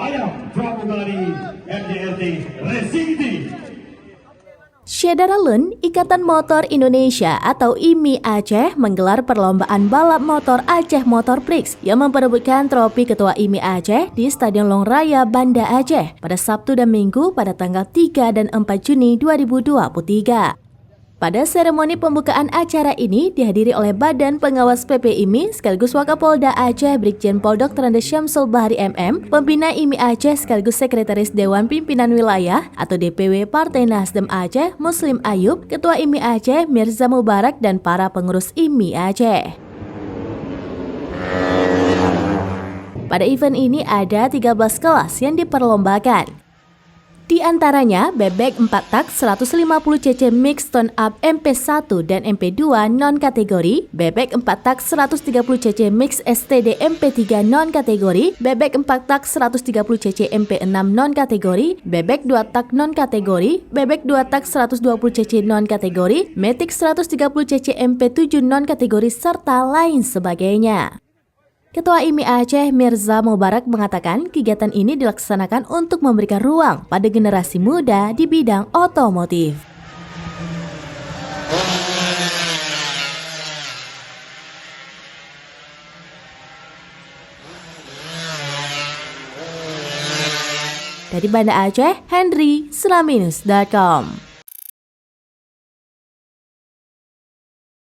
Ayam Pramugari MDRT Racing Team. Syedaralun, Ikatan Motor Indonesia atau IMI Aceh menggelar perlombaan balap motor Aceh Motor Prix yang memperebutkan trofi Ketua IMI Aceh di Stadion Long Raya Banda Aceh pada Sabtu dan Minggu pada tanggal 3 dan 4 Juni 2023. Pada seremoni pembukaan acara ini dihadiri oleh Badan Pengawas PP IMI sekaligus Wakapolda Aceh Brigjen Pol Dr. Andes Syamsul Bahri MM, Pembina IMI Aceh sekaligus Sekretaris Dewan Pimpinan Wilayah atau DPW Partai Nasdem Aceh Muslim Ayub, Ketua IMI Aceh Mirza Mubarak dan para pengurus IMI Aceh. Pada event ini ada 13 kelas yang diperlombakan. Di antaranya bebek 4 tak 150cc mix tone up MP1 dan MP2 non-kategori, bebek 4 tak 130cc mix STD MP3 non-kategori, bebek 4 tak 130cc MP6 non-kategori, bebek 2 tak non-kategori, bebek 2 tak 120cc non-kategori, Matic 130cc MP7 non-kategori, serta lain sebagainya. Ketua IMI Aceh Mirza Mubarak mengatakan kegiatan ini dilaksanakan untuk memberikan ruang pada generasi muda di bidang otomotif. Dari Banda Aceh, Henry, Slaminus.com.